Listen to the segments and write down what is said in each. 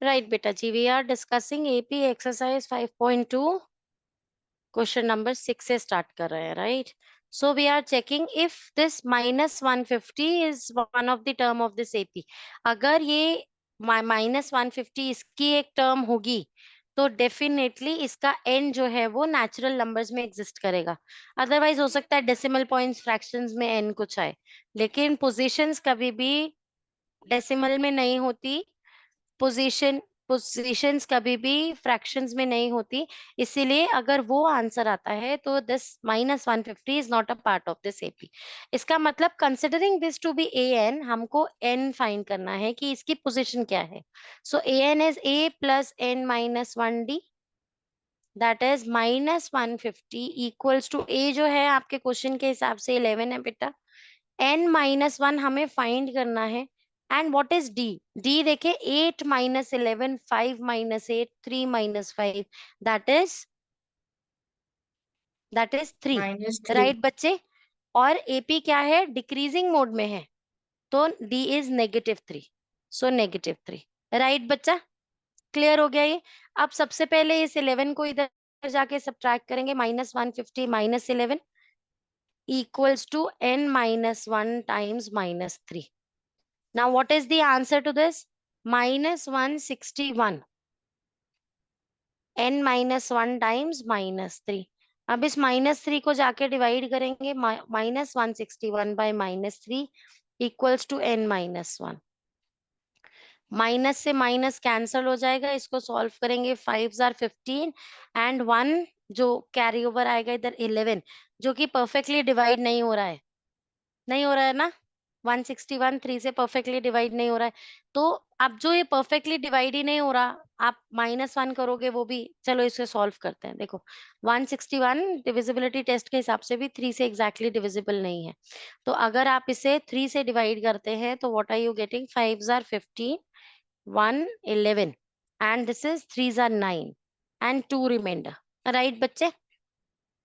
Right, beta ji. We are discussing AP exercise 5.2. Question number 6 से start कर रहे हैं, right? So we are checking if this minus 150 is one of the term of this AP. अगर ये minus 150 इसकी एक term होगी तो डेफिनेटली इसका n जो है वो नेचुरल नंबर्स में एग्जिस्ट करेगा. अदरवाइज हो सकता है डेसिमल पॉइंट्स फ्रैक्शंस में n कुछ आए, लेकिन पोजीशंस कभी भी डेसिमल में नहीं होती. पोजीशंस कभी भी फ्रैक्शंस में नहीं होती. इसीलिए अगर वो आंसर आता है तो this minus 150 is not a part of this AP. इसका मतलब considering this to be A N, हमको एन फाइंड करना है कि इसकी पोजीशन क्या है. So A N is A plus N minus 1 D, that is minus 150 equals to A जो है आपके क्वेश्चन के हिसाब से 11 है बेटा. n माइनस 1 हमें फाइंड करना है. And what is d? d देखे 8 minus 11, 5 minus 8, 3 minus 5, that is 3. -3। Right बच्चे? और ap क्या है? डिक्रीजिंग मोड में है, तो d इज -3. सो -3. राइट बच्चा? क्लियर हो गया ये? अब सबसे पहले इस 11 को इधर जाके सब्ट्रैक्ट करेंगे. -150 minus 11 equals to n minus 1 times -3. Now, what is the answer to this? -161. n minus 1 times -3. अब इस -3 को जाके डिवाइड करेंगे. -161 by -3 equals to n minus 1. Minus से माइनस कैंसल हो जाएगा. इसको सॉल्व करेंगे. 5 are 15 एंड 1 जो कैरी ओवर आएगा इधर 11, जो कि परफेक्टली डिवाइड नहीं हो रहा है. नहीं हो रहा है ना? 161 3 से परफेक्टली डिवाइड नहीं हो रहा है. तो अब जो ये परफेक्टली डिवाइड ही नहीं हो रहा, आप -1 करोगे वो भी. चलो इसे सॉल्व करते हैं. देखो 161 डिविजिबिलिटी टेस्ट के हिसाब से भी 3 से एग्जैक्टली डिविजिबल नहीं है. तो अगर आप इसे 3 से डिवाइड करते हैं तो what are you getting? 5 are 15, 1 11 and this is 3 are 9 and 2 remainder. Right बच्चे?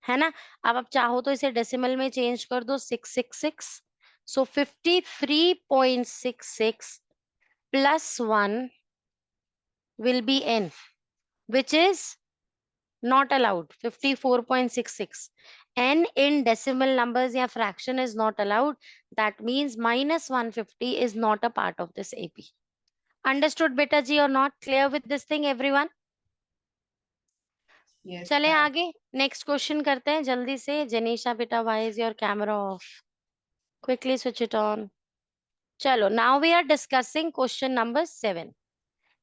है ना? अब आप चाहो तो इसे डेसिमल में चेंज कर दो. 666. So 53.66 plus 1 will be n, which is not allowed. 54.66. n in decimal numbers या fraction is not allowed. That means -150 is not a part of this AP. Understood beta ji or not? Clear with this thing everyone? Yes, चले ma'am। आगे next question करते हैं जल्दी से. जनीशा बेटा, why is your camera off? Quickly switch it on. चलो, now we are discussing question number 7.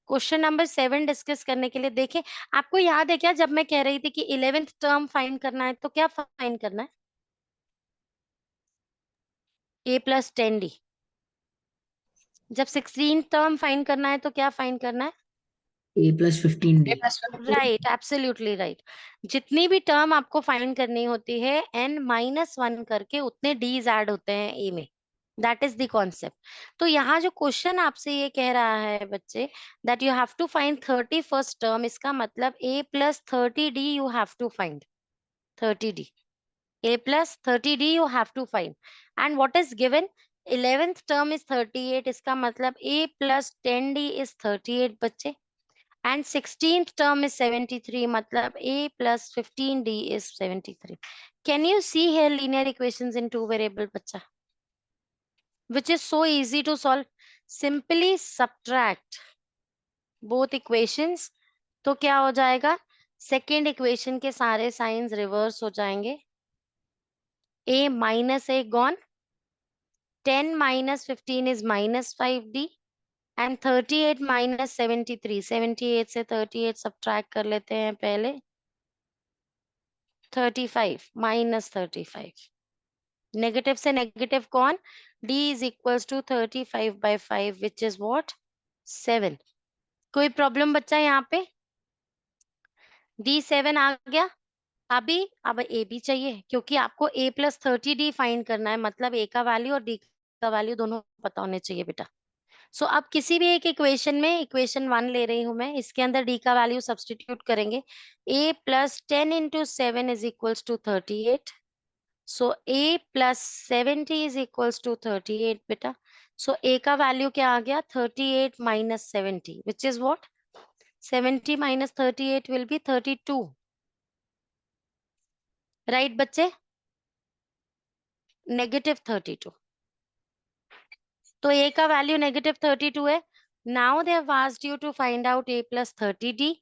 Question number 7 discuss करने के लिए देखें, आपको याद है क्या जब मैं कह रही थी कि 11th टर्म फाइंड करना है तो क्या फाइंड करना है? a plus 10d. जब 16th टर्म फाइंड करना है तो क्या फाइंड करना है? a + 15d। Right, absolutely right. जितनी भी टर्म आपको फाइंड करनी होती है n -1 करके उतने डीज ऐड होते हैं a में. That is the concept. तो यहाँ जो क्वेश्चन आपसे ये कह रहा है बच्चे, that you have to find 31st term, इसका मतलब a + 30d you have to find. 30d, a + 30d you have to find. And what is given? 11th term is 38. इसका मतलब a + 10d is 38 बच्चे. And 16th term is 73. मतलब a + 15d is 73. Can you see here linear equations in two variable बच्चा? Which is so easy to solve. Simply subtract both equations. तो क्या हो जाएगा? Second equation के सारे science reverse हो जाएंगे. a minus a gone. 10 minus 15 is -5d. and 38 minus 73. 78 से 38 सब्ट्रैक्ट कर लेते हैं पहले. 35 minus 35. नेगेटिव से नेगेटिव कौन? d is equals to 35 by 5 which is what? 7. कोई प्रॉब्लम बच्चा यहाँ पे? d 7 आ गया. अब a भी चाहिए क्योंकि आपको a + 30d फाइंड करना है. मतलब a का वैल्यू और d का वैल्यू दोनों पता होने चाहिए बेटा. सो अब किसी भी एक इक्वेशन में, इक्वेशन 1 ले रही हूं मैं, इसके अंदर d का वैल्यू सब्सटीट्यूट करेंगे. a + 10 × 7 is equals to 38. So a + 70 is equals to 38 बेटा. सो a का वैल्यू क्या आ गया? 38 - 70 which is what? 70 minus 38 will be 32. Right बच्चे? -32. तो a का वैल्यू -32 है. Now they have asked you to find out a plus 30d.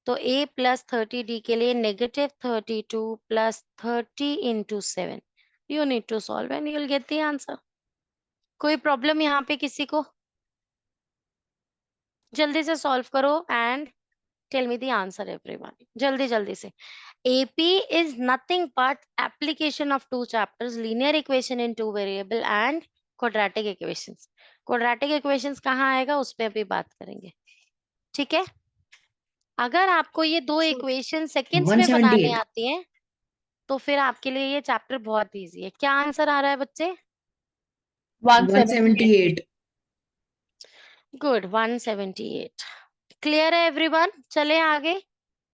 तो a plus 30d के लिए -32 plus 30 into 7. You need to solve and you'll get the answer. कोई problem यहाँ पे किसी को? जल्दी से सॉल्व करो and tell me the answer everyone. जल्दी जल्दी से. AP is nothing but application of two chapters, linear equation in two variable and quadratic equations. Quadratic equations कहाँ आएगा उस पे अभी बात करेंगे. ठीक है? अगर आपको ये दो So इक्वेशन सेकेंड्स में बनाने 178. आती हैं तो फिर आपके लिए ये चैप्टर बहुत इजी है. क्या आंसर आ रहा है बच्चे? 178. 178. गुड. 178. क्लियर है एवरीवन? चले आगे.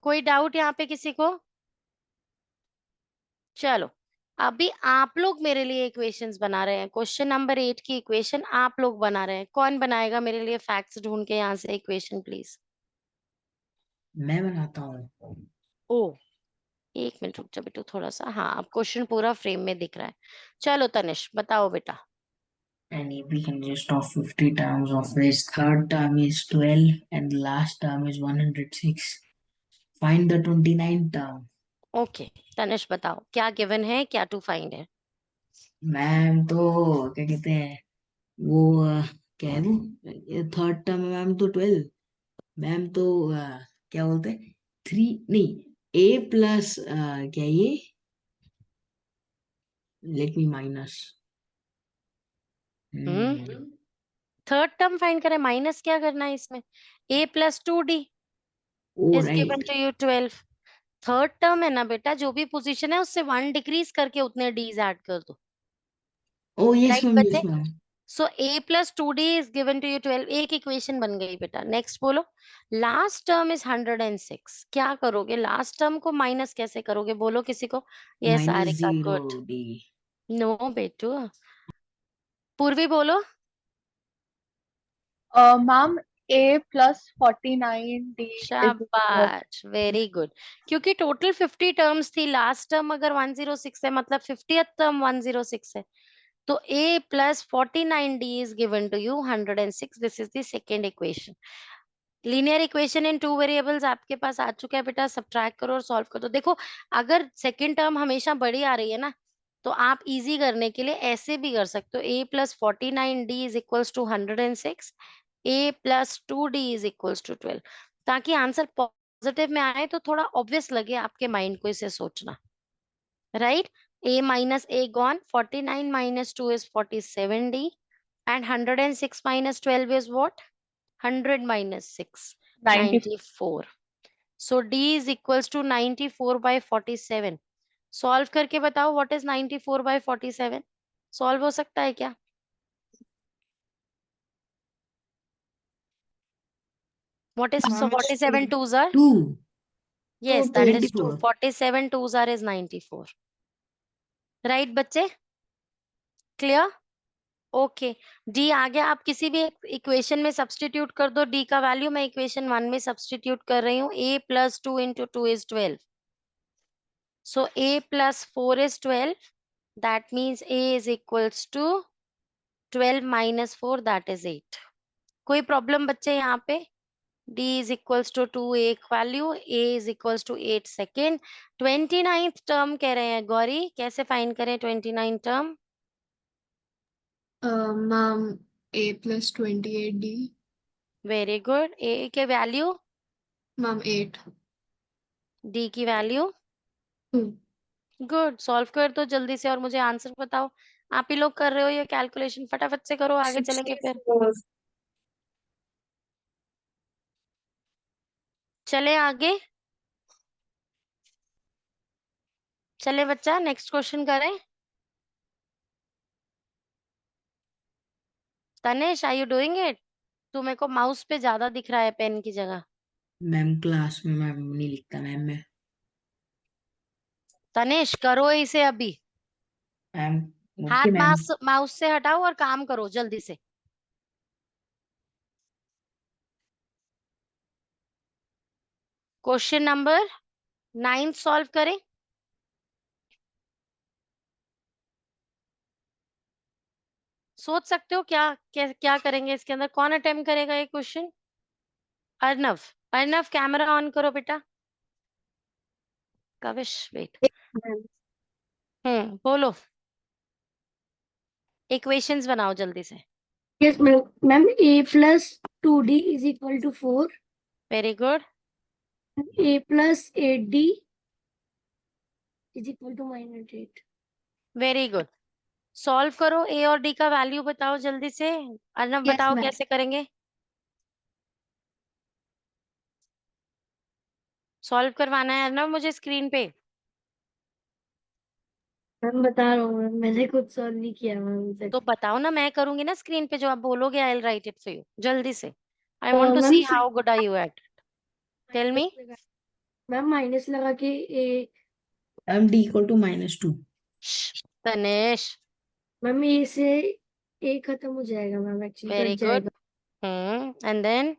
कोई डाउट यहाँ पे किसी को? चलो अभी आप लोग मेरे लिए इक्वेशंस बना रहे हैं. क्वेश्चन नंबर 8 की इक्वेशन आप लोग बना रहे हैं. कौन बनाएगा मेरे लिए फैक्ट्स ढूंढ के यहाँ से इक्वेशन प्लीज? मैं बनाता हूँ. ओ, एक मिनट रुक जा बेटू थोड़ा सा. हाँ अब क्वेश्चन पूरा फ्रेम में दिख रहा है. चलो तनिष बताओ बेटा. And AP consists of 50 terms, of which third term is 12 and the last term is 106. Find the 29th term. Okay Tanish बताओ क्या गिवन है, क्या टू फाइंड है? मैम तो क्या कहते हैं वो क्या है वो थर्ड टर्म है मैम तो 12. मैम तो क्या बोलते हैं 3 नहीं A प्लस क्या ये let me minus. Third term find करें, माइनस क्या करना है इसमें? a plus 2d ओ is given right. to you 12. Third term है ना बेटा, जो भी पोजीशन है उससे 1 डिक्रीज करके उतने डीज ऐड कर दो. ओ यस राइट मैम बच्चे? Yes ma'am. So a plus 2d is given to you 12. एक इक्वेशन बन गई बेटा. नेक्स्ट बोलो. Last term is 106. क्या करोगे? लास्ट टर्म को माइनस कैसे करोगे? बोलो किसी को. Yes minus Arika, 0 good. D. No बेटू. पूर्वी बोलो. Ma'am, A plus 49D is what? शाबाश, वेरी गुड. क्योंकि टोटल 50 टर्म्स थी. लास्ट टर्म अगर 106 है मतलब 50th टर्म 106 है. तो a plus 49d is given to you 106. This is the second equation. Linear equation in two variables आपके पास आ चुका है बेटा. सब्ट्रैक्ट करो और सॉल्व करो. देखो अगर सेकेंड टर्म हमेशा बड़ी आ रही है ना तो आप इजी करने के लिए ऐसे भी कर सकते हो. a plus 49d is equals to 106. a plus 2d is equals to 12. ताकि आंसर पॉजिटिव में आए तो थोड़ा ऑब्वियस लगे आपके माइंड को इसे सोचना. Right? a minus a gone. 49 minus 2 is 47d and 106 minus 12 is what? 100 minus 6, 90. 94. So d is equals to 94 by 47. Solve करके बताओ व्हाट इज 94 by 47. सॉल्व हो सकता है क्या? What is so ma'am it's 47 twos are? 2 तो Yes, that is 2. 24. 47 twos are is 94. Right बच्चे? Clear? Okay. D आ गया. आप किसी भी इक्वेशन में सब्स्टिट्यूट कर दो. डी का वैल्यू मैं इक्वेशन 1 में सब्स्टिट्यूट कर रही हूँ. a plus 2 into 2 is 12. So a plus 4 is 12. That means a is equals to 12 minus 4, that is 8. कोई प्रॉब्लम बच्चे यहाँ पे? d is equals to 2 एक value, a is equals to 8 second. 29th term कह रहे हैं गौरी. कैसे फाइंड करें 29th term? Ma'am, A plus 28D. Very good. a के वैल्यू, Ma'am, 8. d की वैल्यू. 2. गुड. सॉल्व कर दो जल्दी से और मुझे आंसर बताओ. आप ही लोग कर रहे हो ये कैलकुलेशन, फटाफट से करो, आगे चलेंगे फिर. 64. चले आगे. चले बच्चा नेक्स्ट क्वेश्चन करें. Tanesh are you doing it? तू मेरे को माउस पे ज्यादा दिख रहा है पेन की जगह. मैम क्लास में मैम नहीं लिखता मैम मैं. तनेश करो इसे अभी. मैम ओके हाथ मैम. माउस से हटाओ और काम करो जल्दी से. क्वेश्चन नंबर 9 सॉल्व करें। सोच सकते हो क्या क्या क्या करेंगे इसके अंदर। कौन अटेम्प्ट करेगा ये question? Arnav. Arnav camera on करो बेटा। कविश वेट। बोलो। इक्वेशंस बनाओ जल्दी से। Yes ma'am a+2d = 4, very good. a+8d = -8। Very good. Solve करो। ए और डी का वैल्यू बताओ जल्दी से। अर्नव यस बताओ मैम। कैसे करेंगे। सॉल्व करवाना है अर्नव मुझे स्क्रीन पे। मैम बता रहा हूँ मैम, मैंने खुद सॉल्व नहीं किया मैम अभी तो तक। बताओ ना, मैं करूंगी ना स्क्रीन पे, जो आप बोलोगे I will write it for you जल्दी से। I want to ma'am see how good are you at. Tell me. Ma'am minus लगा के ए मैम d = -2। तनेश। मैम ए से ए खत्म हो जाएगा ma'am, actually very cut good. जाएगा। And then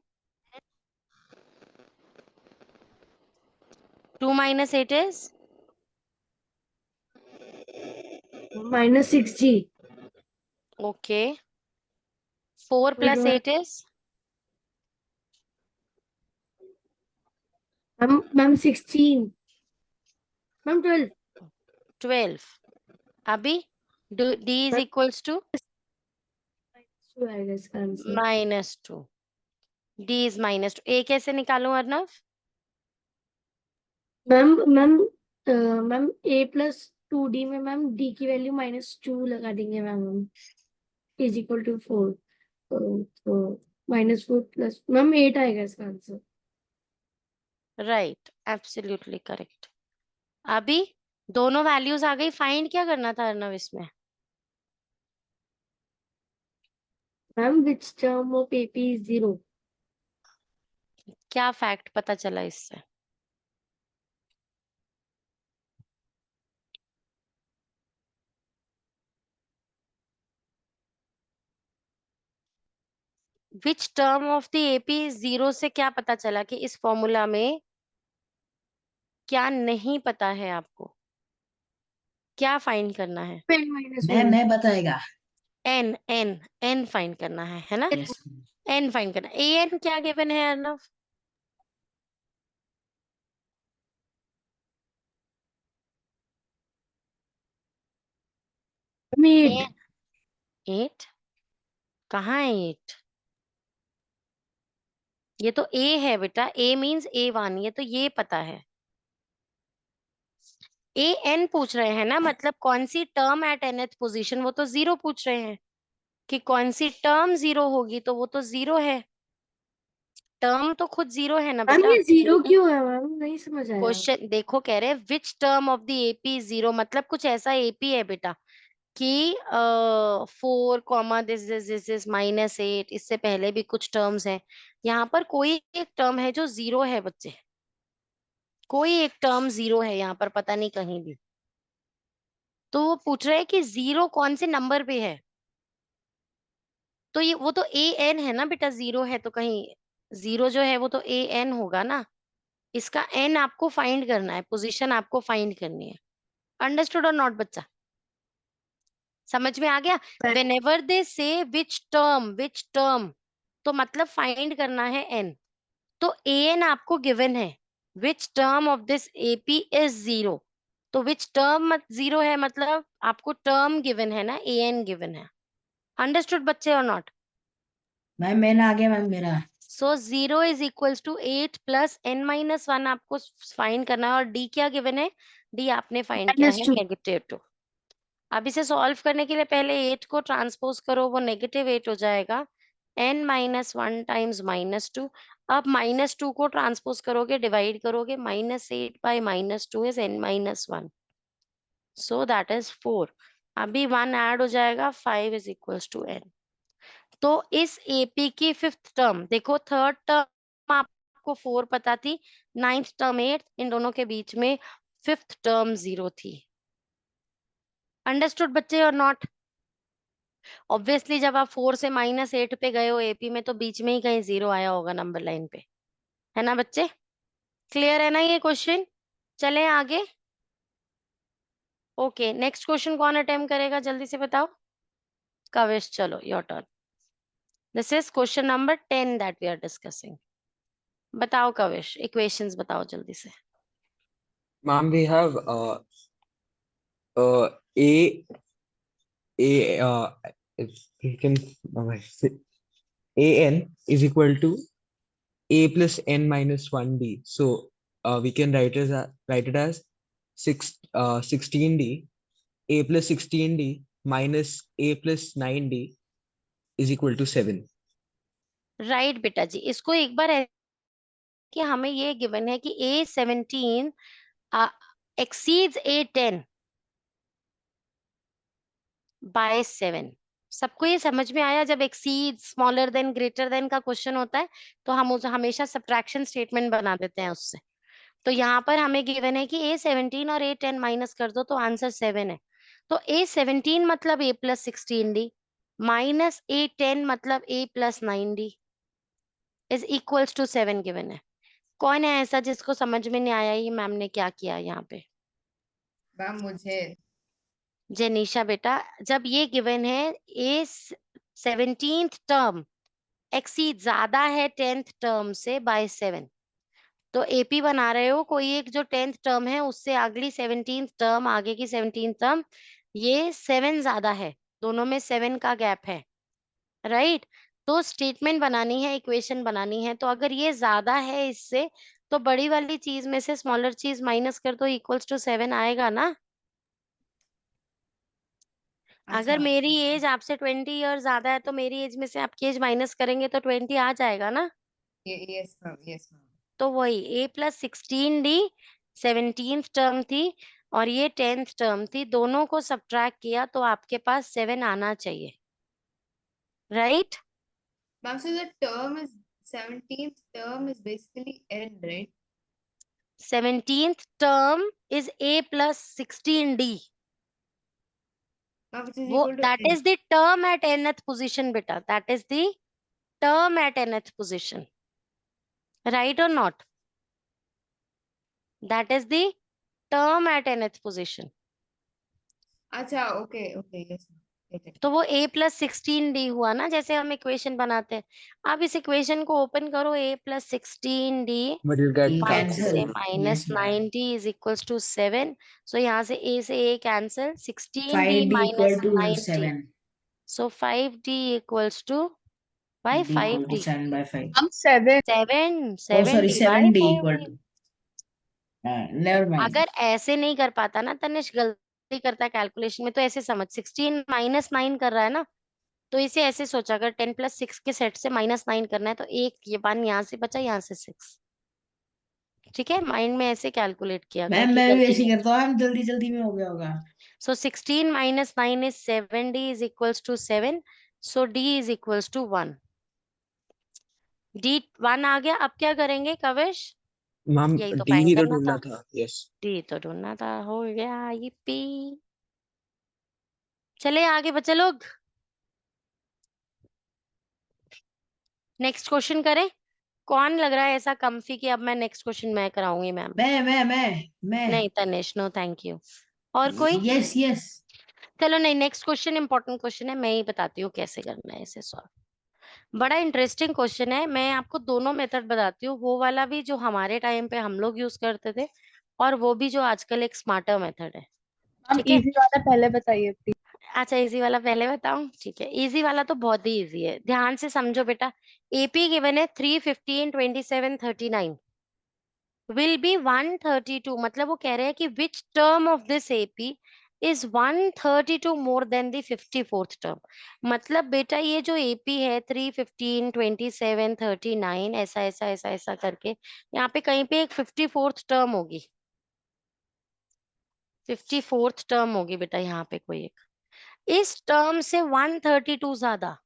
2 - 8 is -6g। okay. 4 + 8 is ma'am 16। Ma'am 12। 12। अभी d is equals to आएगा इसका आंसर। -2। d is -2। a कैसे निकालूं Arnav? Ma'am ma'am ma'am a+2d में मैम d की वैल्यू -2 लगा देंगे मैम हम, = 4। तो -4 प्लस मैम 8 आएगा इसका आंसर। Right, absolutely correct. अभी दोनों वैल्यूज आ गई। फाइंड क्या करना था अर्नव इसमें? Ma'am which term of AP is 0। क्या फैक्ट पता चला इससे? Which term of the AP 0 से क्या पता चला कि इस फॉर्मूला में क्या नहीं पता है आपको? क्या फाइंड करना है? मैं बताएगा। एन एन एन फाइंड करना है ना? यस। एन फाइंड करना। ए एन क्या गिवन है अर्नव? मैम 8। 8। कहाँ है 8? ये तो ए है बेटा। ए मीन्स A1। ये तो ये पता है। ए एन पूछ रहे हैं ना, मतलब कौन सी टर्म एट nth पोजीशन, वो तो 0 पूछ रहे हैं कि कौन सी टर्म 0 होगी, तो वो तो 0 है। टर्म तो खुद 0 है ना बेटा। ये 0 क्यों है मैम, नहीं समझ आया। क्वेश्चन देखो, कह रहे हैं which term of the AP 0, मतलब कुछ ऐसा एपी है बेटा कि 4, दिस इज -8। इससे पहले भी कुछ टर्म्स हैं। यहाँ पर कोई एक टर्म है जो 0 है बच्चे। कोई एक टर्म 0 है यहाँ पर, पता नहीं कहीं भी। तो वो पूछ रहे हैं कि 0 कौन से नंबर पे है। तो ये वो तो ए एन है ना बेटा। 0 है तो कहीं 0 जो है वो तो ए एन होगा ना। इसका एन आपको फाइंड करना है, पोजीशन आपको फाइंड करनी है। अंडरस्टूड और नॉट बच्चा? समझ में आ गया? वेन एवर दे से विच टर्म, तो मतलब फाइंड करना है एन। तो ए एन आपको गिवन है। Which term of this AP is 0। तो विच टर्म 0 है, मतलब आपको टर्म गिवन है ना, ए एन गिवन है। अंडरस्टूड बच्चे और नॉट? मैम मैंने आ गया मैम मेरा। सो 0 इज इक्वल्स टू 8 + n-1 आपको फाइंड करना है। और डी क्या गिवन है? डी आपने फाइंड किया है -2। अब इसे सॉल्व करने के लिए पहले 8 को ट्रांसपोज करो, वो -8 हो जाएगा। n-1 times -2। अब -2 को ट्रांसपोज करोगे, डिवाइड करोगे, -8 by -2 is n-1। So that is 4। अभी 1 ऐड हो जाएगा, 5 इज इक्वल्स टू n। तो इस एपी की 5th टर्म देखो, 3rd टर्म आपको 4 पता थी, 9th टर्म 8, इन दोनों के बीच में 5th टर्म 0 थी। अंडरस्टूड बच्चे और नॉट? ऑब्वियसली जब आप 4 से -8 पे गए हो एपी में, तो बीच में ही कहीं 0 आया होगा नंबर लाइन पे, है ना बच्चे? क्लियर है ना ये क्वेश्चन? चले आगे। ओके, नेक्स्ट क्वेश्चन कौन अटेम्प्ट करेगा, जल्दी से बताओ। कविश, चलो your turn. This is question number 10 that we are discussing. बताओ कविश, इक्वेशंस बताओ जल्दी से। Ma'am, we have a if we can an is equal to a plus n minus 1d. So we can write it as 16d. A plus 16d minus a plus 9d is equal to 7. Right बेटा जी, इसको एक बार कि हमें ये given है कि A17 exceeds A10 by 7। सबको ये समझ में आया? जब exceed, smaller than, greater than का क्वेश्चन होता है तो हम उसे हमेशा सब्ट्रैक्शन स्टेटमेंट बना देते हैं उससे। तो यहाँ पर हमें गिवन है कि A17 और A10 माइनस कर दो तो आंसर 7 है। तो A17 मतलब A plus 16D minus A10 मतलब A plus 9D is equals to 7 given है। कौन है ऐसा जिसको समझ में नहीं आया ये मैम ने क्या किया यहाँ पे? मैम मुझे जेनिशा बेटा, जब ये गिवन है ए 17th टर्म एक्सीड ज्यादा है 10th टर्म से बाय 7, तो एपी बना रहे हो, कोई एक जो 10th टर्म है उससे अगली 17th टर्म, आगे की 17th टर्म, ये 7 ज्यादा है, दोनों में 7 का गैप है, राइट? तो स्टेटमेंट बनानी है, इक्वेशन बनानी है, तो अगर ये ज्यादा है इससे तो बड़ी वाली चीज में से स्मॉलर चीज माइनस कर दो, इक्वल्स टू 7 आएगा ना। अगर मेरी एज आपसे 20 ईयर ज्यादा है तो मेरी एज में से आपकी एज माइनस करेंगे तो 20 आ जाएगा ना। Yes ma'am, yes ma'am. तो वही A plus 16D 17th term थी और ये 10th टर्म थी, दोनों को सब्ट्रैक्ट किया तो आपके पास 7 आना चाहिए, right? Ma'am, so the term is 17th term is basically n, right? 17th term is A plus 16D, Ma'am, which is वो equal to that n. Is the term at nth position बेटा, that is the term at nth position, right और नॉट? That is the term at nth position. अच्छा, okay, okay, yes ma'am. Get it. तो वो A plus 16D हुआ ना, जैसे हम इक्वेशन बनाते हैं। अब इस इक्वेशन को ओपन करो, A plus 16D But you'll get minus से Cancel. Minus Yes ma'am. 90 is equals to 7। So यहाँ से A से A cancel, 16D 5d minus equal to 90, 7. So 5D equals to, why d equal to 5D? 7 by 5. हम 7 7 Oh, sorry, 7D why 7d equal 5D? to. Never mind. अगर ऐसे नहीं कर पाता ना तनिष, गलती करता है कैलकुलेशन में, तो ऐसे समझ, 16 माइनस 9 कर रहा है ना, तो इसे ऐसे सोचा, अगर 10 प्लस 6 के सेट से माइनस 9 करना है तो एक ये 1 यहाँ से बचा, यहाँ से 6, ठीक है? माइंड में ऐसे कैलकुलेट किया कर मैम कि मैं भी गलती ऐसे ही नहीं। करता हूँ मैम, जल्दी जल्दी में हो गया होगा। So 16 minus 9 is 7D is equals to 7, so D is equals to 1। D 1 आ गया, अब क्या करेंगे कविश? Ma'am, यही तो D फाइंड ही तो करना ढूंढना था। था. Yes. D तो ढूंढना था, हो गया ये P। चले आगे बच्चे लोग, नेक्स्ट क्वेश्चन करें। कौन लग रहा है ऐसा कम्फी कि अब मैं नेक्स्ट क्वेश्चन मैं कराऊंगी मैम? मैं नहीं तनिष, नो थैंक यू। और कोई? Yes yes. चलो नहीं, नेक्स्ट क्वेश्चन इंपॉर्टेंट क्वेश्चन है, मैं ही बताती हूँ कैसे करना है इसे सॉल्व। बड़ा इंटरेस्टिंग क्वेश्चन है, मैं आपको दोनों मेथड बताती हूँ, वो वाला भी जो हमारे टाइम पे हम लोग यूज करते थे और वो भी जो आजकल एक स्मार्टर मेथड है, हम ठीक है? इजी वाला पहले बताइए प्लीज। अच्छा, इजी वाला पहले बताऊं? ठीक है, इजी वाला तो बहुत ही इजी है, ध्यान से समझो बेटा। एपी गिवन है 3, 15, 27, 39 will be 132, मतलब वो कह रहे हैं कि which term of this AP is 132 more than the 54th term। मतलब बेटा ये जो AP है 3, 15, 27, 39 ऐसा ऐसा ऐसा ऐसा करके, यहाँ पे कहीं पे एक 54th टर्म होगी, 54th टर्म होगी बेटा यहाँ पे कोई एक, इस टर्म से 132 ज्यादा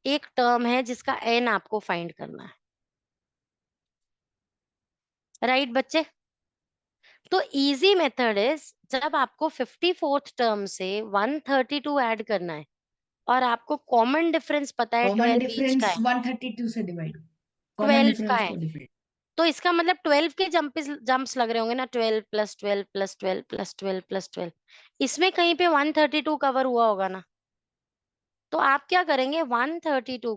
एक टर्म है जिसका n आपको फाइंड करना है, राइट बच्चे? तो इजी मेथड इज, जब आपको 54th टर्म से 132 ऐड करना है और आपको कॉमन डिफरेंस पता है कॉमन 12 ईच का डिफरेंस है, 132 से डिवाइड, कॉमन 12 का डिफरेंस है, को डिफरेंस। तो इसका मतलब 12 के जंप्स लग रहे होंगे ना, 12 प्लस 12 प्लस 12 प्लस 12 प्लस 12। इसमें कहीं पे 132 कवर हुआ होगा ना। तो आप क्या करेंगे, 132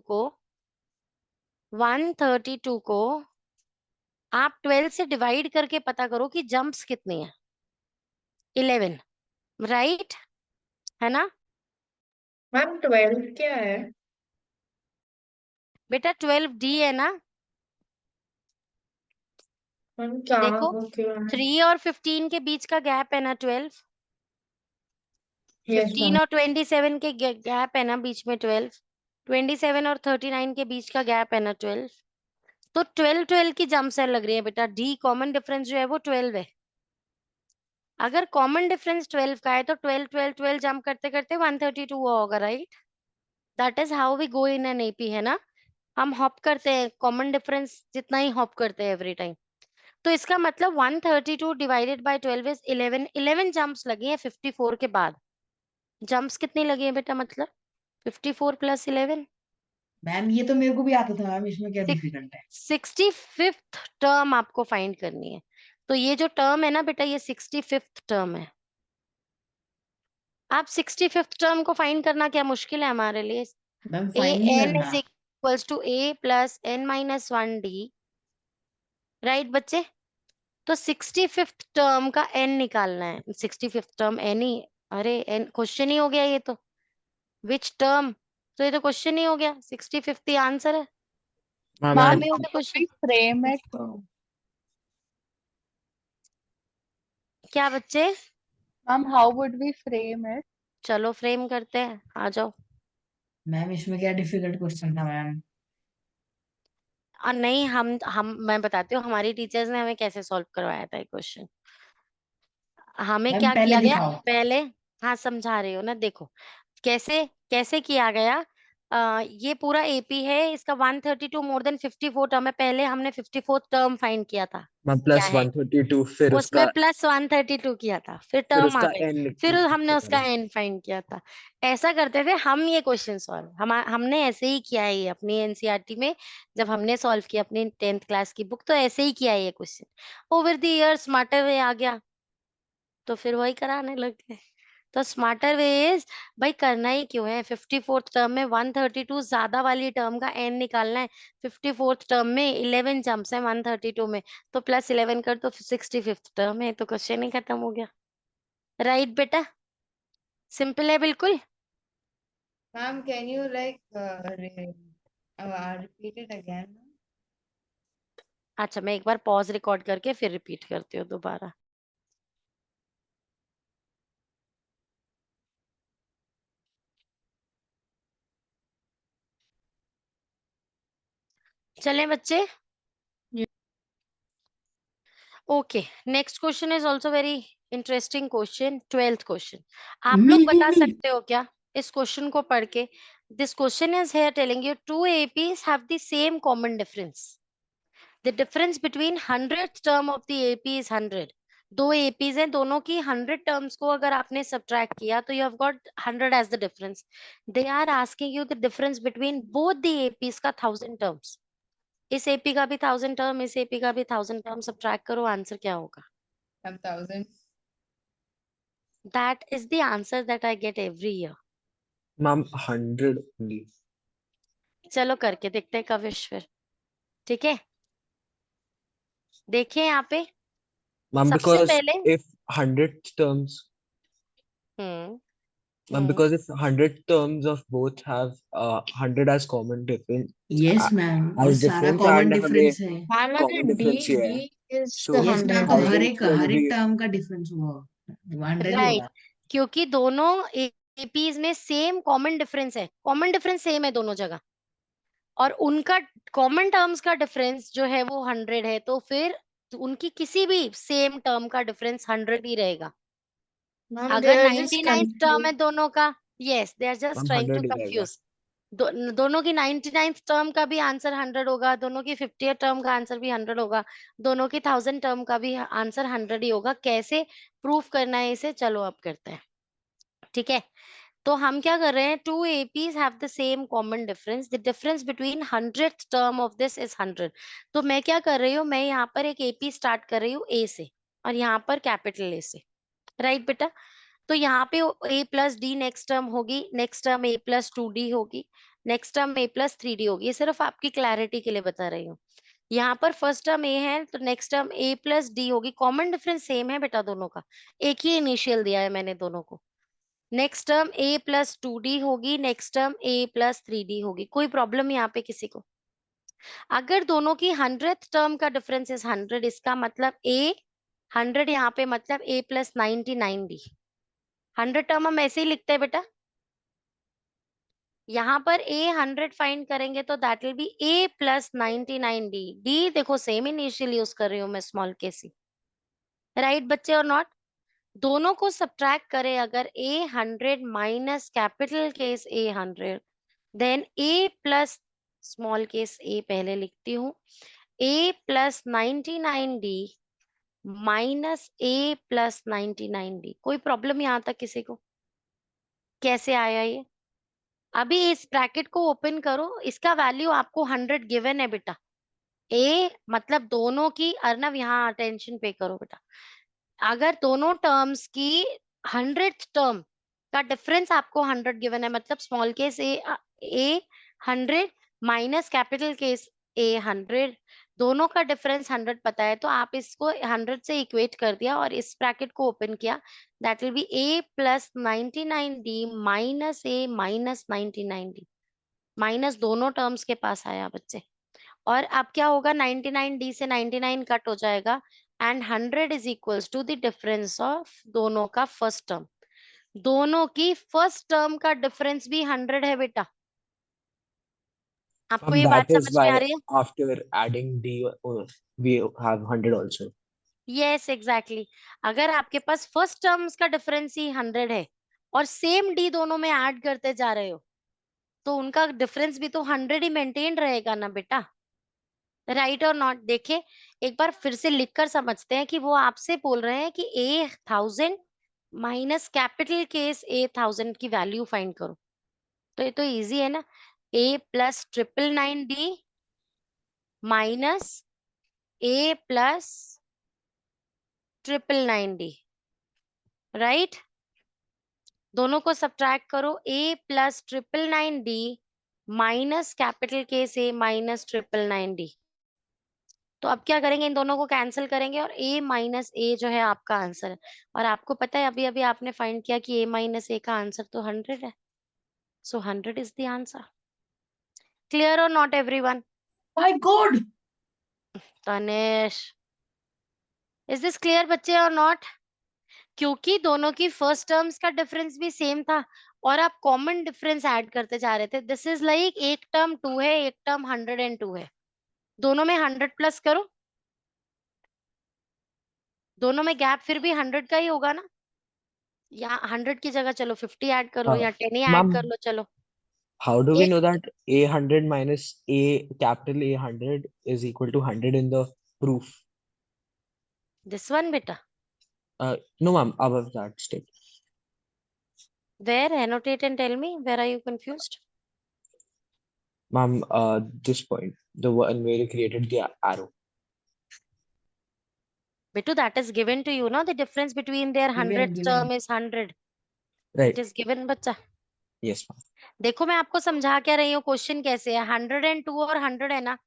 को आप 12 से डिवाइड करके पता करो कि जंप्स कितनी है। 11, राइट, है ना मैम 12 क्या है? बेटा? 12D है ना। मैम क्या देखो, वो क्यों है? 3 और 15 के बीच का गैप है ना 12। Yes 15 ma'am. और 27 के गैप है ना बीच में 12। 27 और 39 के बीच का गैप है ना 12। तो 12 की जंप से लग रही है बेटा। डी कॉमन डिफरेंस जो है वो 12 है। अगर कॉमन डिफरेंस 12 का है तो 12 12 12 जंप करते करते 132 हुआ होगा, right. That is how we go in an AP, है ना। हम हॉप करते हैं, कॉमन डिफरेंस जितना ही हॉप करते हैं एवरी टाइम। तो इसका मतलब 132 डिवाइडेड बाय 12 इज 11। 11 जंप्स लगी हैं 54 के बाद। जंप्स कितनी लगी है बेटा, मतलब 54 प्लस 11, मैम ये तो मेरे को भी आता था मैम, इसमें क्या डिफिकल्ट है? 65th टर्म आपको फाइंड करनी है। तो ये जो टर्म है ना बेटा, ये 65th टर्म है। आप 65th टर्म को फाइंड करना क्या मुश्किल है हमारे लिए। मैम ए फाइंड नहीं एन करना। Is equals to a plus N minus 1D, right बच्चे। तो 65th टर्म का एन निकालना है। 65th टर्म एन ही, अरे एन क्वेश्चन ही हो गया ये तो। विच टर्म, तो ये तो क्वेश्चन ही हो गया। 65th ही आंसर है। मैम बाद मैम में how होगा would question. we frame it? क्या बच्चे? Ma'am, how would we frame it? चलो फ्रेम करते हैं, आ जाओ। मैम इसमें क्या डिफिकल्ट क्वेश्चन था मैम? और नहीं, हम मैं बताती हूँ हमारी टीचर्स ने हमें कैसे सॉल्व करवाया था ये क्वेश्चन। हमें मैम क्या पहले किया गया दिखाओ। पहले। हाँ समझा रही हो ना, देखो कैसे कैसे किया गया। ये पूरा एपी है, इसका 132 मोर देन 54 टर्म है। पहले हमने 54 टर्म फाइंड किया था, मैम क्या प्लस है 132 फिर उसमें उसका प्लस 132 किया था, फिर टर्म आ गई, एन फिर हमने उसका निकाला। एन फाइंड किया था। ऐसा करते थे हम ये क्वेश्चन सॉल्व। हमने ऐसे ही किया है ये अपनी एनसीईआरटी में। जब हमने सॉल्व किया अपनी 10th क्लास की बुक, तो ऐसे ही किया है ये question. Over the year smarter way आ गया, तो फिर वही कराने लग गए। तो स्मार्टर वे इज, भाई करना ही क्यों है। 54th टर्म में 132 ज्यादा वाली टर्म का एन निकालना है। 54th टर्म में 11 जम्प्स है 132 में, तो प्लस 11 कर तो 65th टर्म है, तो क्वेश्चन ही खत्म हो गया। राइट बेटा, सिंपल है बिल्कुल। Ma'am can you like repeat it again? अच्छा, मैं एक बार पॉज रिकॉर्ड करके फिर रिपीट करती हूँ दोबारा। चलें बच्चे। Okay, next question is also very interesting question, 12th question. आप लोग बता Me. सकते हो क्या इस क्वेश्चन को पढ़ के? This question is here telling you two APs have the same common difference. The difference between 100th term of the AP is 100। दो एपीज हैं, दोनों की 100 टर्म्स को अगर आपने सब्ट्रैक्ट किया तो you have got 100 as the difference. They are asking you the difference between both the APs का 1000 टर्म्स। इस एपी का भी 1000 टर्म, इस एपी का भी 1000 टर्म, सब्ट्रैक्ट करो, आंसर क्या होगा? 1000. That is the answer that I get every year. Ma'am 100 only. चलो करके देखते हैं कविश फिर, ठीक है। देखें यहाँ पे Ma'am, सबसे because पहले। if 100 terms, hmm ma'am, hmm because if 100 terms of both have 100 as common difference, yes ma'am, और as सारा difference कॉमन and हमें डिफरेंस है। मैम common अगर डी difference ही है, D is so the yes ma'am, तो 100 हर 1000 एक will be term का difference हुआ 100 ही राइट, होगा। क्योंकि दोनों एपीज में सेम कॉमन डिफरेंस है। कॉमन डिफरेंस सेम है दोनों जगह, और उनका कॉमन टर्म्स का डिफरेंस जो है वो 100 है, तो फिर उनकी किसी भी सेम टर्म का डिफरेंस 100 ही रहेगा। मैम दे अगर आर जस्ट 99 टर्म है कंफ्यूज। दोनों का, yes they are just ma'am trying to 100 ही रहेगा। कंफ्यूज। दोनों की 99 टर्म का भी आंसर 100 होगा, दोनों की 50th टर्म का आंसर भी 100 होगा, दोनों की 1000 टर्म का भी आंसर 100 ही होगा। कैसे प्रूफ करना है इसे, चलो अब करते हैं, ठीक है। तो हम क्या कर रहे हैं, 2 APs have the same common difference. The difference between 100th term of this is 100. तो मैं क्या कर रही हूँ, मैं यहाँ पर एक AP स्टार्ट कर रही हूँ A से और यहाँ पर कैपिटल A से, राइट बेटा। तो यहाँ पे A plus D next term होगी, next term A plus 2D होगी, next term A plus 3D होगी। ये सिर्फ आपकी क्लैरिटी के लिए बता रही हूँ। यहाँ पर फर्स्ट टर्म A है तो next term A plus D होगी। कॉमन डिफरेंस सेम है बेटा दोनों का, एक ही इनिशियल दिया है मैंने दोनों को। Next term A plus 2D होगी, next term A plus 3D होगी। कोई प्रॉब्लम यहाँ पे किसी को? अगर दोनों की 100th टर्म का डिफरेंस इज 100, इसका मतलब A 100 यहाँ पे मतलब A प्लस 99D। 100 टर्म हम ऐसे ही लिखते हैं बेटा। यहाँ पर A 100 फाइंड करेंगे तो that will be A plus 99D। D देखो सेम इनिशियल यूज कर रही हूँ मैं, स्मॉल के सी, राइट बच्चे और नॉट। दोनों को सब्ट्रैक्ट करें अगर A 100 minus capital case A 100, देन A plus small case A पहले लिखती हूँ, A plus 99D minus A plus 99D। कोई प्रॉब्लम यहाँ तक किसी को? कैसे आया ये? अभी इस ब्रैकेट को ओपन करो, इसका वैल्यू आपको 100 गिवन है बेटा। A मतलब दोनों की, अर्नव यहाँ अटेंशन पे करो बेटा, अगर दोनों टर्म्स की 100th टर्म का डिफरेंस आपको 100 गिवन है, मतलब small case A 100 minus capital case A 100, दोनों का डिफरेंस 100 पता है, तो आप इसको 100 से इक्वेट कर दिया और इस ब्रैकेट को ओपन किया, that will be A plus 99D minus A minus 99D। Minus दोनों टर्म्स के पास आया बच्चे। और अब क्या होगा, 99D से 99 कट हो जाएगा and 100 is equals to the difference of दोनों का फर्स्ट टर्म। दोनों की फर्स्ट टर्म का डिफरेंस भी 100 है बेटा। आपको ये That बात is समझ में आ why रही है? after adding D, we have 100 also. Yes exactly. अगर आपके पास फर्स्ट टर्म्स का डिफरेंस ही 100 है और सेम डी दोनों में ऐड करते जा रहे हो, तो उनका डिफरेंस भी तो 100 ही मेंटेन रहेगा ना बेटा, राइट और नॉट। देखिए एक बार फिर से लिखकर समझते हैं कि वो आपसे बोल रहे हैं कि A 1000 minus capital case A 1000 की वैल्यू फाइंड करो। तो ये तो इजी है ना, A plus 999D minus A plus 999D, right. दोनों को सब्ट्रैक्ट करो, A plus 999D minus capital case A minus 999D। तो अब क्या करेंगे, इन दोनों को कैंसिल करेंगे और A माइनस A जो है आपका आंसर है। और आपको पता है अभी अभी आपने फाइंड किया कि A माइनस A का आंसर तो 100 है, सो 100 इज द आंसर। क्लियर और not everyone? My God, Tanesh, is this clear बच्चे और नॉट? क्योंकि दोनों की फर्स्ट टर्म्स का डिफरेंस भी सेम था और आप कॉमन डिफरेंस ऐड करते जा रहे थे। दिस इज लाइक एक टर्म 2 है, एक टर्म 102 है, दोनों में 100 प्लस करो, दोनों में गैप फिर भी 100 का ही होगा ना। या 100 की जगह चलो 50 ऐड कर लो Uh, या 10 ही ऐड कर Ma'am, लो, चलो। how do we एक know that A100 minus capital A100 is equal to 100 in the proof? This one बेटा, No, ma'am, above that step. Where annotate and tell me where are you confused? Ma'am, this point, the one where you created the arrow. बेटू that is given to you ना, the difference between there given 100th given term is 100, Right. It is given बच्चा। Yes, ma'am. देखो मैं आपको समझा क्या रही हूँ, क्वेश्चन कैसे है, 102 और 100 है ना,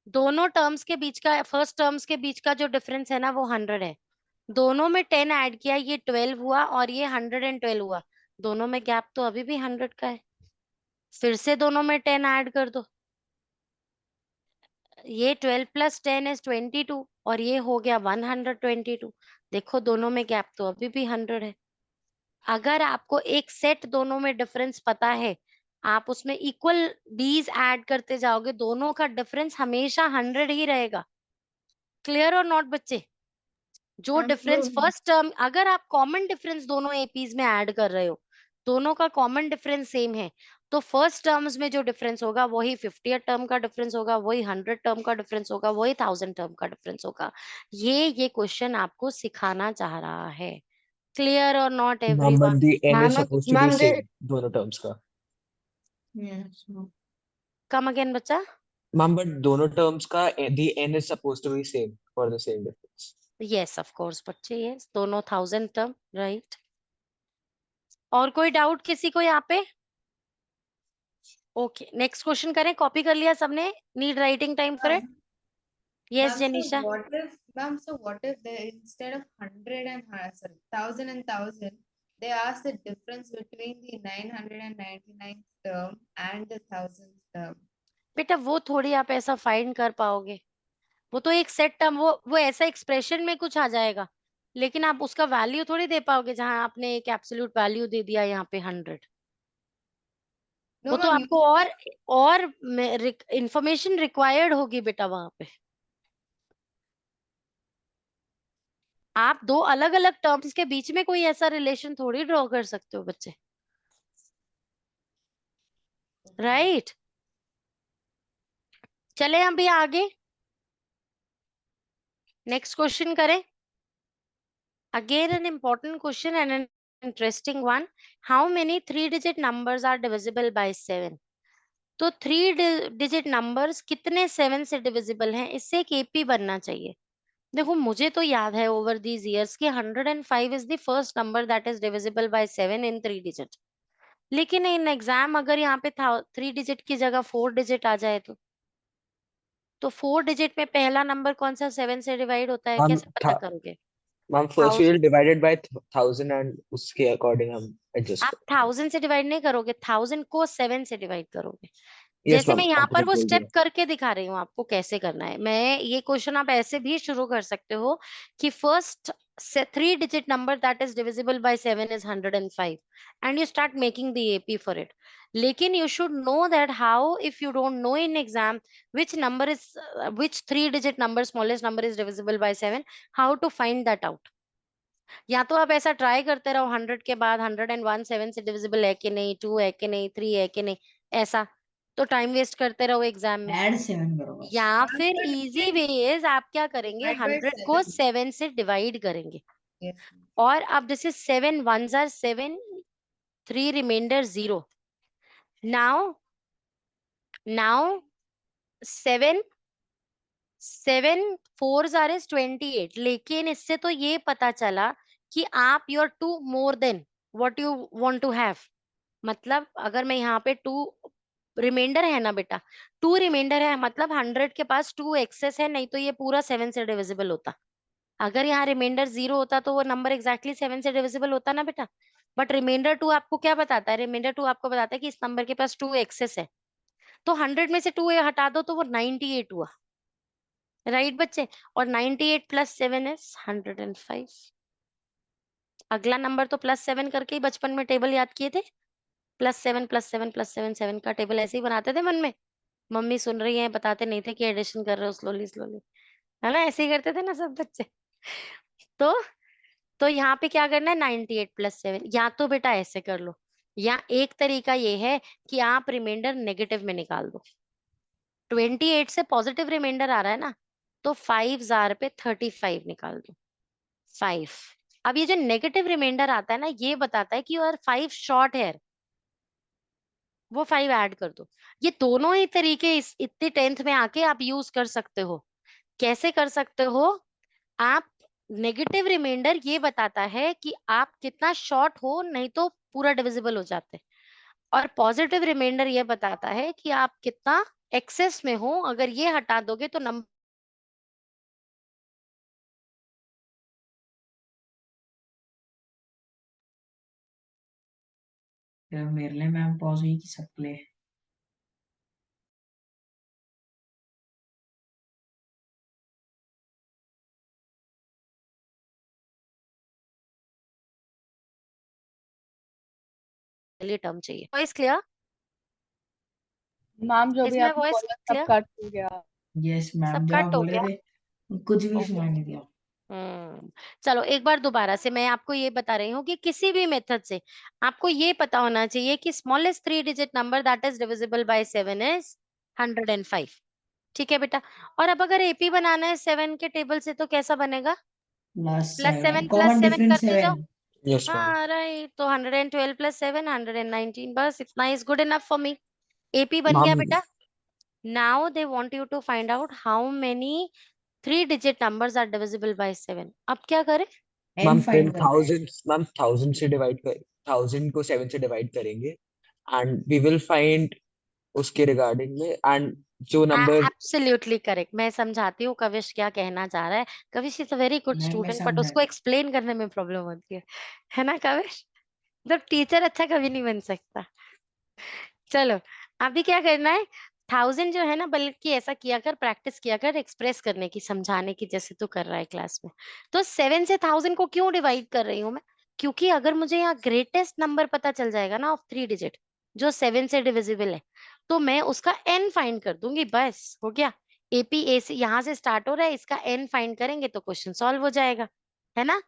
दोनों टर्म्स के बीच का, फर्स्ट टर्म्स के बीच का जो डिफरेंस है ना वो 100 है। दोनों में 10 ऐड किया, ये 12 हुआ और ये 112 हुआ, दोनों में गैप तो अभी भी 100 का है। फिर से दोनों में 10 ऐड कर दो, ये 12 प्लस 10 इज 22 और ये हो गया 122। देखो दोनों में गैप तो अभी भी 100 है। अगर आपको एक सेट दोनों में डिफरेंस पता है, आप उसमें इक्वल डीज ऐड करते जाओगे, दोनों का डिफरेंस हमेशा 100 ही रहेगा। क्लियर और नॉट बच्चे? जो मैम डिफरेंस फर्स्ट टर्म, अगर आप कॉमन डिफरेंस दोनों एपीज में ऐड कर रहे हो, दोनों का कॉमन डिफरेंस सेम है, तो फर्स्ट टर्म्स में जो डिफरेंस होगा वही 50 टर्म का डिफरेंस होगा, वही 100 टर्म का डिफरेंस होगा, वही 1000 टर्म का डिफरेंस होगा। ये क्वेश्चन आपको सिखाना चाह रहा है। क्लियर और not ma'am everyone? but the n is Ma'am, supposed to be ma'am, same दोनों terms का. Yes, ma'am. कम अगेन बच्चा? मैम but दोनों terms का the n is supposed to be same for the same difference. Yes of course बच्चे, yes दोनों 1000 term, right. और कोई doubt किसी को यहाँ पे? ओके, नेक्स्ट क्वेश्चन करें। कॉपी कर लिया सबने? Need writing time for it? Yes Ma'am, so जेनिशा। what if, ma'am, so what if they, instead of 100 and, sorry, 1000 and 1000, they ask the difference between the 999th term and the 1000th term? बेटा वो थोड़ी आप ऐसा find कर पाओगे, वो तो एक सेट टर्म, वो ऐसा एक्सप्रेशन में कुछ आ जाएगा, लेकिन आप उसका वैल्यू थोड़ी दे पाओगे जहां आपने एक एब्सोल्यूट वैल्यू दे दिया यहाँ पे 100। No, वो तो ma'am, आपको और इंफॉर्मेशन रिक्वायर्ड होगी बेटा वहां पे। आप दो अलग अलग टर्म्स के बीच में कोई ऐसा रिलेशन थोड़ी ड्रॉ कर सकते हो बच्चे, राइट? चले अभी आगे, नेक्स्ट क्वेश्चन करें। Again an important question and an interesting one. How many 3 digit numbers are divisible by 7? तो 3 डिजिट नंबर्स कितने 7 से डिविजिबल हैं, इससे एक एपी बनना चाहिए। देखो मुझे तो याद है ओवर दीज इयर्स कि 105 is the first number that is divisible by 7 in 3 digit. लेकिन इन एग्जाम अगर यहाँ पे 3 डिजिट की जगह 4 डिजिट आ जाए तो 4 डिजिट में पहला नंबर कौन सा 7 से डिवाइड होता है, मैम कैसे पता करोगे? Ma'am first we will divide it by 1000 and उसके according हम adjust आप 1000 से डिवाइड नहीं करोगे, 1000 को 7 से डिवाइड करोगे। yes जैसे मैम मैं यहाँ आपको पर तो वो बोल स्टेप दिया करके दिखा रही हूँ आपको कैसे करना है। मैं ये क्वेश्चन आप ऐसे भी शुरू कर सकते हो कि first 3 digit number that is divisible by 7 is 105 and you start making the AP for it. लेकिन you should know that how, if you don't know in exam which 3 digit number smallest number is divisible by 7, how to find that out. या तो आप ऐसा try करते रहो 100 के बाद 101 7 से डिविजिबल है कि नहीं, 2 है कि नहीं, 3 है कि नहीं, ऐसा तो टाइम वेस्ट करते रहो एग्जाम में। Add 7 करो बस. या Ma'am, फिर but इजी वे इज आप क्या करेंगे, divide by 100 को 7. 7 से डिवाइड करेंगे। Yes, ma'am. और अब जैसे 7 1s are 7, 3 remainder 0। Now 7 4s are is 28। लेकिन इससे तो ये पता चला कि आप your 2 more then what you want to have. मतलब अगर मैं यहाँ पे 2 रिमाइंडर है ना बेटा, 2 रिमाइंडर है मतलब 100 के पास 2 एक्सेस है, नहीं तो ये पूरा 7 से डिविजिबल होता। अगर यहाँ रिमाइंडर 0 होता तो वो नंबर एग्जैक्टली 7 से डिविजिबल होता ना बेटा। बट रिमाइंडर 2 आपको क्या बताता है? रिमाइंडर 2 आपको बताता है कि इस नंबर के पास 2 एक्सेस है, तो 100 में से 2 हटा दो तो वो 98 हुआ, राइट बच्चे? और 98 प्लस 7 इज 105। अगला नंबर तो +7 करके ही बचपन में टेबल याद किए थे, +7 +7 +7 7 का टेबल ऐसे ही बनाते थे मन में। मम्मी सुन रही है, बताते नहीं थे कि एडिशन कर रहे हो स्लोली स्लोली, है ना? ऐसे ही करते थे ना सब बच्चे। तो तो यहाँ पे क्या करना है, 98 + 7। या तो बेटा ऐसे कर लो, या एक तरीका ये है कि आप रिमाइंडर नेगेटिव में निकाल दो। 28 से पॉजिटिव रिमाइंडर आ रहा है ना, तो 5 जार पे 35 निकाल दो, 5। अब ये जो नेगेटिव रिमाइंडर आता है ना, ये बताता है कि योर 5 शॉर्ट है, वो 5 ऐड कर दो। ये दोनों ही तरीके इस इतने 10th में आके आप यूज कर सकते हो। कैसे कर सकते हो आप? नेगेटिव रिमाइंडर ये बताता है कि आप कितना शॉर्ट हो, नहीं तो पूरा डिविजिबल हो जाते। और पॉजिटिव रिमाइंडर ये बताता है कि आप कितना एक्सेस में हो, अगर ये हटा दोगे तो नंबर मेरे लिए मैम पॉज हुई कि सब प्ले. टर्म चाहिए। Voice clear? मैम जो भी इसमें आपने वॉइस बोला सब क्लियर? कट हो गया। यस मैम, सब जो आप कट हो बोल गया? रहे थे कुछ भी ओके। सुनाई नहीं दिया. चलो एक बार दोबारा से मैं आपको ये बता रही हूँ कि किसी भी मेथड से आपको ये पता होना चाहिए कि smallest 3 digit number that is divisible by 7 is 105। ठीक है बेटा? और अब अगर एपी बनाना है 7 के टेबल से तो कैसा बनेगा? प्लस +7 7 + कॉमन 7 डिफरेंस करते जाओ। 7. Yes, ma'am. हाँ राइट, तो 112 प्लस 7 119, बस इतना is good enough for me. AP बन गया Ma'am, बेटा। Now they want you to find out how many 3 digit numbers are divisible by 7। अब क्या करें? n मैम फाइंड करना है। 1000 से डिवाइड कर 1000 को 7 से डिवाइड करेंगे एंड वी विल फाइंड उसके रिगार्डिंग में एंड जो नंबर एब्सोल्युटली करेक्ट। मैं समझाती हूँ कविश क्या कहना चाह रहा है। Kavish is a very good मैं स्टूडेंट, बट समझा। उसको एक्सप्लेन करने में प्रॉब्लम होती है ना कविश? जब टीचर अच्छा कभी नहीं बन सकता। चलो, अभी क्या करना है? 1000 जो है ना, बल्कि ऐसा किया कर, प्रैक्टिस किया कर एक्सप्रेस करने की, समझाने की, जैसे तू कर रहा है क्लास में। तो 7 से 1000 को क्यों डिवाइड कर रही हूँ मैं? क्योंकि अगर मुझे यहाँ ग्रेटेस्ट नंबर पता चल जाएगा ना ऑफ 3 डिजिट, जो 7 से डिविजिबल है, तो मैं उसका n फाइंड कर दूंगी, बस हो गया। एपी ए से यहाँ से स्टार्ट हो रहा है, इसका n फाइंड करेंगे तो क्वेश्चन सॉल्व हो जाएगा, है ना?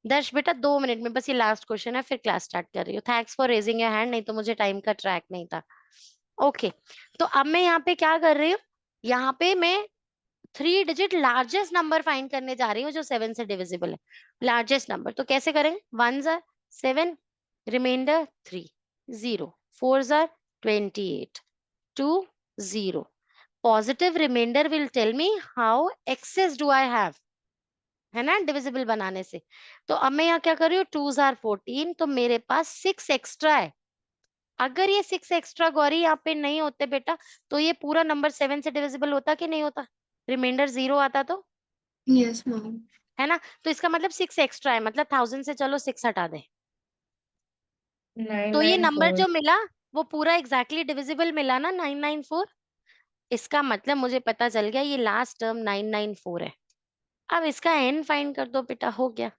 दर्श बेटा 2 मिनट में, बस ये लास्ट क्वेश्चन है, फिर क्लास स्टार्ट कर रही हूँ। Thanks for raising your hand, नहीं तो मुझे टाइम का ट्रैक नहीं था। ओके, तो अब मैं यहाँ पे क्या कर रही हूँ? यहाँ पे मैं 3 डिजिट लार्जेस्ट नंबर फाइंड करने जा रही हूँ जो 7 से डिविजिबल है। लार्जेस्ट नंबर तो कैसे करेंगे? 1s are 7, remainder 3, 0, 4s are 28, 2, 0। Positive remainder will tell me how excess do I have, है ना, डिविजिबल बनाने से। तो अब मैं यहाँ क्या कर रही हूँ? 2s are 14, तो मेरे पास 6 एक्स्ट्रा है। अगर ये 6 एक्स्ट्रा गौरी यहाँ पे नहीं होते बेटा, तो ये पूरा नंबर 7 से डिविजिबल होता कि नहीं होता? रिमाइंडर 0 आता तो, Yes, ma'am. है ना? तो इसका मतलब 6 एक्स्ट्रा है, मतलब 1000 से चलो 6 हटा दे, तो ये नंबर 994। जो मिला वो पूरा एग्जैक्टली डिविजिबल मिला ना, 994। इसका मतलब मुझे पता चल गया ये लास्ट टर्म 994 है। अब इसका n फाइंड कर दो बेटा, हो गया।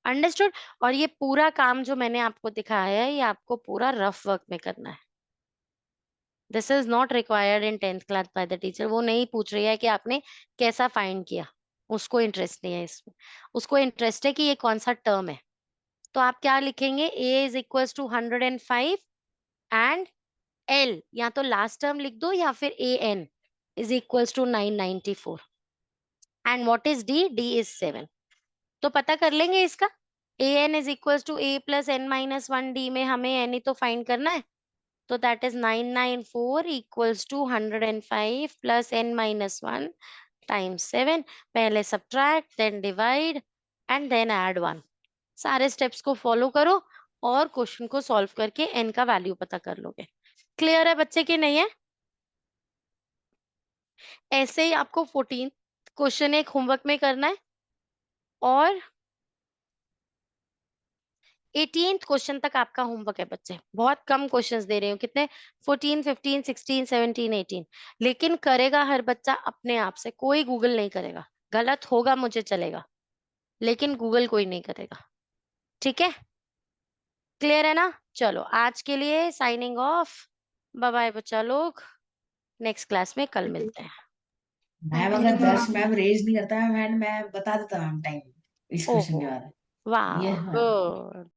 अंडरस्टूड? और ये पूरा काम जो मैंने आपको दिखाया है, ये आपको पूरा रफ वर्क में करना है। This is not required in 10th class by the teacher. वो नहीं पूछ रही है कि आपने कैसा फाइंड किया, उसको इंटरेस्ट नहीं है इसमें। उसको इंटरेस्ट है कि ये कौन सा टर्म है। तो आप क्या लिखेंगे? a is equal to 105 and l, या तो लास्ट टर्म लिख दो या फिर an is equal to 994। And what is d? d is 7। तो पता कर लेंगे इसका। an is equal to a plus n minus 1 d में हमें n ही तो फाइंड करना है। तो that is 994 equals to 105 plus n minus 1 times 7। पहले subtract, then divide and then add 1। सारे स्टेप्स को फॉलो करो और क्वेश्चन को सॉल्व करके n का वैल्यू पता कर लोगे। क्लियर है बच्चे कि नहीं है? ऐसे ही आपको 14 क्वेश्चन एक होमवर्क में करना है और 18th क्वेश्चन तक आपका होमवर्क है बच्चे। बहुत कम क्वेश्चंस दे रही हूँ। कितने? 14, 15, 16, 17, 18। लेकिन करेगा हर बच्चा अपने आप से, कोई गूगल नहीं करेगा। गलत होगा मुझे चलेगा, लेकिन गूगल कोई नहीं करेगा। ठीक है? क्लियर है ना? चलो आज के लिए साइनिंग ऑफ। बाय बाय बच्चा लोग, नेक्स्ट क्लास में कल मिलते हैं। मैम Thank अगर you, 10 ma'am. मैम रेज नहीं करता मैं बता देता मैम टाइम इस क्वेश्चन ओहो, के बाद। वाह ये हाँ। गुड।